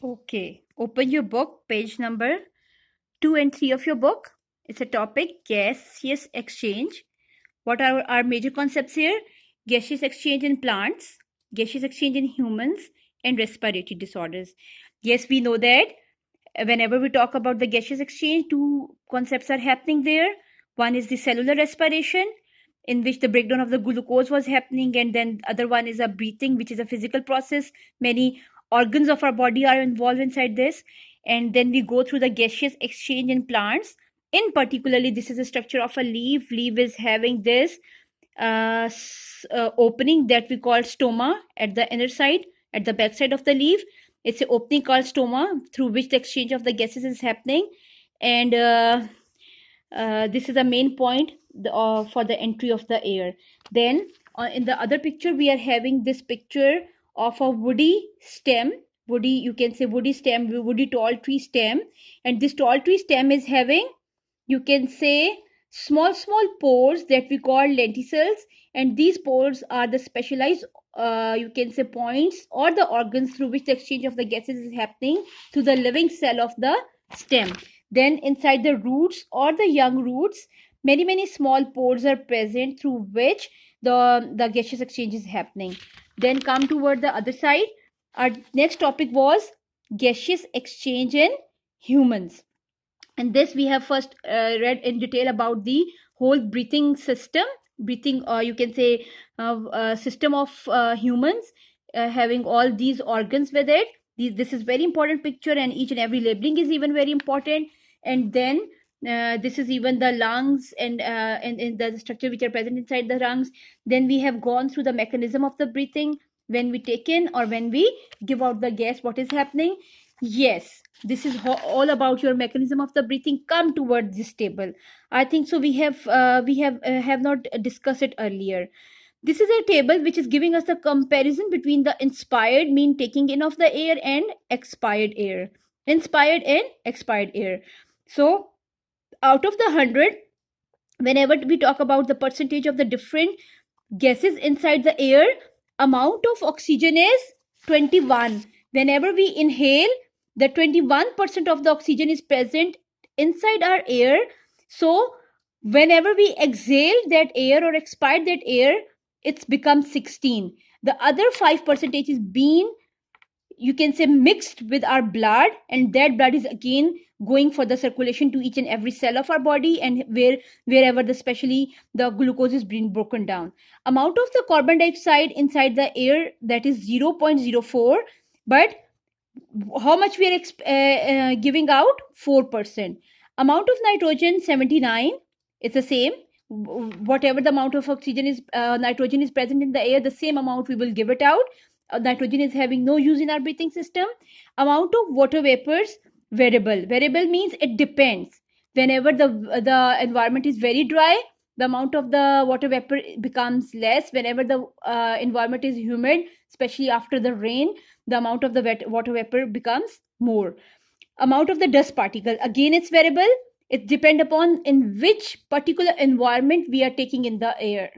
Okay, open your book, page number 2 and 3 of your book. It's a topic, gaseous exchange. What are our major concepts here? Gaseous exchange in plants, gaseous exchange in humans, and respiratory disorders. Yes, we know that whenever we talk about the gaseous exchange, two concepts are happening there. One is the cellular respiration, in which the breakdown of the glucose was happening, and then other one is a breathing, which is a physical process. Many organs of our body are involved inside this. And then we go through the gaseous exchange in plants. In particularly, this is the structure of a leaf. Leaf is having this opening that we call stoma at the inner side, at the back side of the leaf. It's an opening called stoma through which the exchange of the gases is happening. And this is the main point for the entry of the air. Then in the other picture, we are having this picture of a woody stem. Woody, you can say woody stem, woody tall tree stem. And this tall tree stem is having, you can say, small pores that we call lenticels, and these pores are the specialized you can say points or the organs through which the exchange of the gases is happening to the living cell of the stem. Then inside the roots or the young roots, many small pores are present through which the gaseous exchange is happening. Then come toward the other side. Our next topic was gaseous exchange in humans. And this we have first read in detail about the whole breathing system, breathing, you can say, system of humans having all these organs with it. This is very important picture, and each and every labeling is even very important. And then this is even the lungs and the structure which are present inside the lungs. Then we have gone through the mechanism of the breathing. When we take in or when we give out the gas, what is happening? Yes, this is all about your mechanism of the breathing. Come towards this table. I think so. We have not discussed it earlier. This is a table which is giving us a comparison between the inspired, mean taking in of the air, and expired air. Inspired and expired air. So out of the 100, whenever we talk about the percentage of the different gases inside the air, amount of oxygen is 21. Whenever we inhale, the 21% of the oxygen is present inside our air. So whenever we exhale that air or expire that air, it's become 16. The other 5% is being, you can say, mixed with our blood, and that blood is again going for the circulation to each and every cell of our body, and wherever especially the glucose is being broken down. Amount of the carbon dioxide inside the air, that is 0.04, but how much we are giving out? 4%. Amount of nitrogen, 79. It's the same. Whatever the amount of oxygen is, nitrogen is present in the air, the same amount we will give it out. Nitrogen is having no use in our breathing system. Amount of water vapors, variable. Variable means it depends. Whenever the environment is very dry, the amount of the water vapor becomes less. Whenever the environment is humid, especially after the rain, the amount of the water vapor becomes more. Amount of the dust particle, again it's variable. It depends upon in which particular environment we are taking in the air,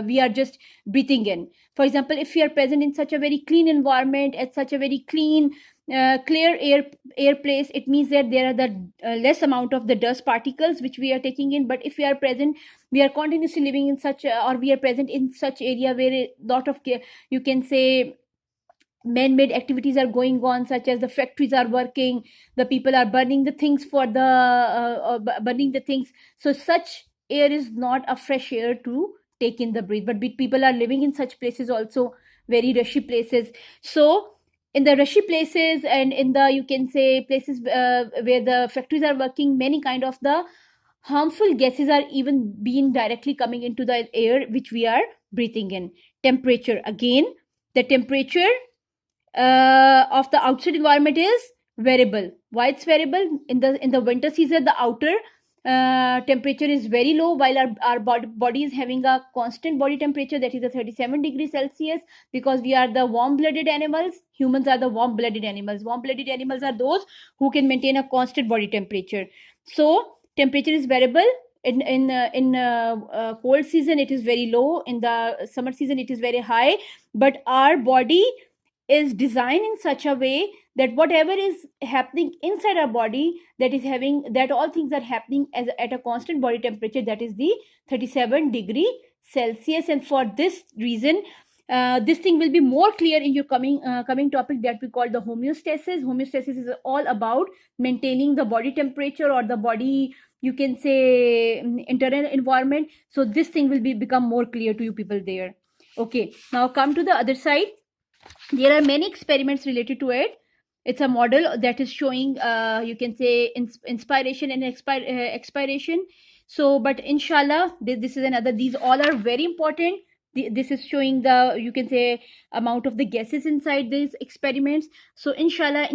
we are just breathing in. For example, if we are present in such a very clean environment, at such a very clean clear air place, it means that there are the less amount of the dust particles which we are taking in. But if we are present, we are continuously living in such or we are present in such area where a lot of, you can say, man-made activities are going on, such as the factories are working, the people are burning the things for the burning the things. So such air is not a fresh air to take in the breath. But people are living in such places also, very rushy places. So in the rushy places and in the, you can say, places where the factories are working, many kind of the harmful gases are even being directly coming into the air which we are breathing in. Temperature, again the temperature of the outside environment is variable. Why it's variable? In the winter season, the outer temperature is very low, while our body is having a constant body temperature, that is a 37 degrees Celsius, because we are the warm-blooded animals. Humans are the warm-blooded animals. Warm-blooded animals are those who can maintain a constant body temperature. So temperature is variable. In cold season it is very low, in the summer season it is very high, but our body is designed in such a way that whatever is happening inside our body, that is having, that all things are happening at a constant body temperature, that is the 37°C. And for this reason, this thing will be more clear in your coming topic that we call the homeostasis. Homeostasis is all about maintaining the body temperature, or the body, you can say, internal environment. So this thing will become more clear to you people there. Okay, now come to the other side. There are many experiments related to it. It's a model that is showing, you can say, inspiration and expiration. So, but inshallah, this is another, these all are very important. This is showing the, you can say, amount of the gases inside these experiments. So inshallah,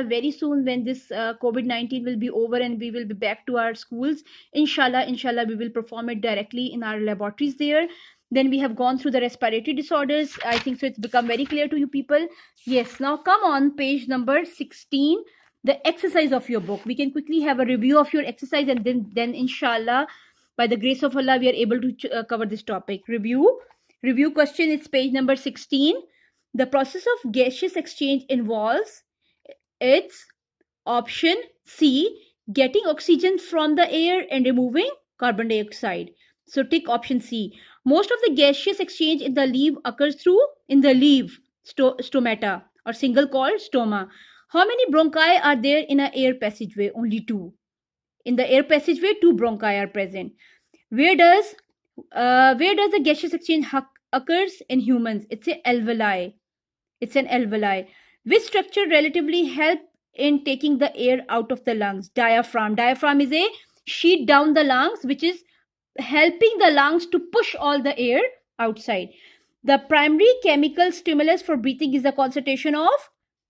very soon, when this COVID-19 will be over and we will be back to our schools, inshallah, we will perform it directly in our laboratories there. Then we have gone through the respiratory disorders. I think so it's become very clear to you people. Yes, now come on page number 16, the exercise of your book. We can quickly have a review of your exercise, and then inshallah, by the grace of Allah, we are able to cover this topic. Review question is page number 16. The process of gaseous exchange involves its option C, getting oxygen from the air and removing carbon dioxide. So tick option C. Most of the gaseous exchange in the leaf occurs in the leaf stomata, or single called stoma. How many bronchi are there in an air passageway? Only 2. In the air passageway, 2 bronchi are present. Where does the gaseous exchange occurs in humans? It's an alveoli. It's an alveoli. Which structure relatively help in taking the air out of the lungs? Diaphragm. Diaphragm is a sheet down the lungs, which is helping the lungs to push all the air outside. The primary chemical stimulus for breathing is the concentration of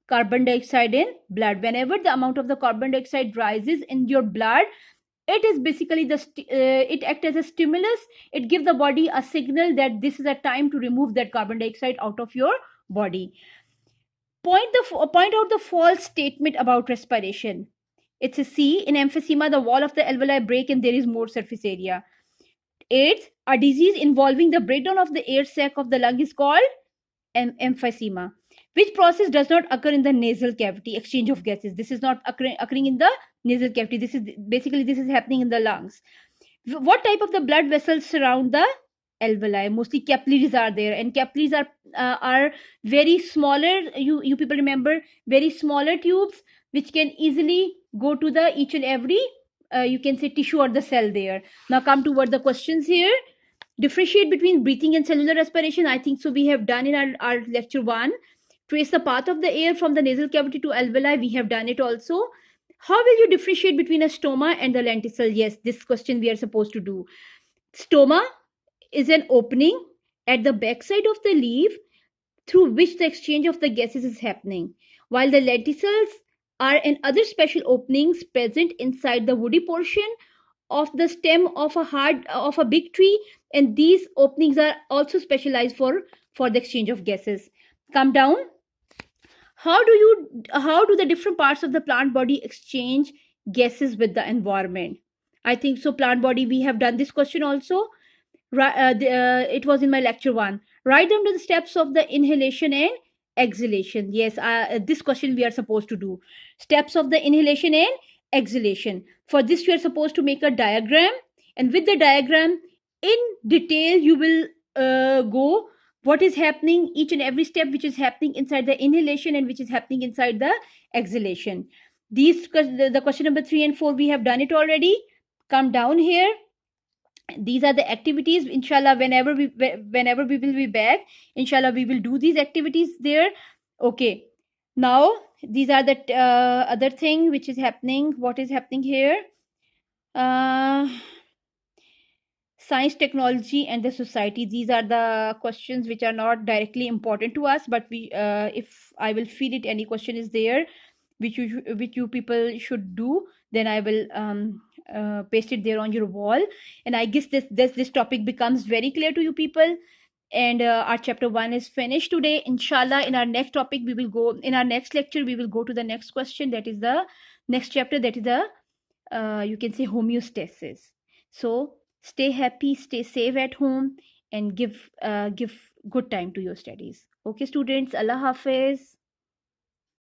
carbon dioxide in blood. Whenever the amount of the carbon dioxide rises in your blood, it is basically it acts as a stimulus. It gives the body a signal that this is a time to remove that carbon dioxide out of your body. Point out the false statement about respiration. It's a C. In emphysema, the wall of the alveoli break and there is more surface area. AIDS, a disease involving the breakdown of the air sac of the lung, is called emphysema. Which process does not occur in the nasal cavity? Exchange of gases. This is not occurring in the nasal cavity. This is happening in the lungs. What type of the blood vessels surround the alveoli? Mostly capillaries are there, and capillaries are very smaller. You people remember, very smaller tubes which can easily go to the each and every you can say tissue or the cell there. Now come toward the questions here. Differentiate between breathing and cellular respiration. I think so we have done in our lecture 1. Trace the path of the air from the nasal cavity to alveoli. We have done it also. How will you differentiate between a stoma and the lenticle? Yes, this question we are supposed to do. Stoma is an opening at the backside of the leaf through which the exchange of the gases is happening, while the lenticels are in other special openings present inside the woody portion of the stem of a big tree, and these openings are also specialized for the exchange of gases. Come down. How do the different parts of the plant body exchange gases with the environment? I think so plant body, we have done this question also. It was in my lecture 1. Write down the steps of the inhalation and exhalation. Yes, this question we are supposed to do. Steps of the inhalation and exhalation. For this you are supposed to make a diagram, and with the diagram in detail you will go what is happening, each and every step which is happening inside the inhalation and which is happening inside the exhalation. The question number 3 and 4 we have done it already. Come down here. These are the activities. Inshallah, whenever we will be back, inshallah we will do these activities there. Okay, now these are the other thing which is happening. What is happening here? Science, technology and the society. These are the questions which are not directly important to us, but we if I will feed it, any question is there which you people should do, then I will paste it there on your wall. And I guess this topic becomes very clear to you people. And our chapter 1 is finished today. Inshallah, in our next topic we will go, in our next lecture we will go to the next question, that is the next chapter, that is the you can say homeostasis. So stay happy, stay safe at home, and give good time to your studies. Okay students, Allah Hafiz.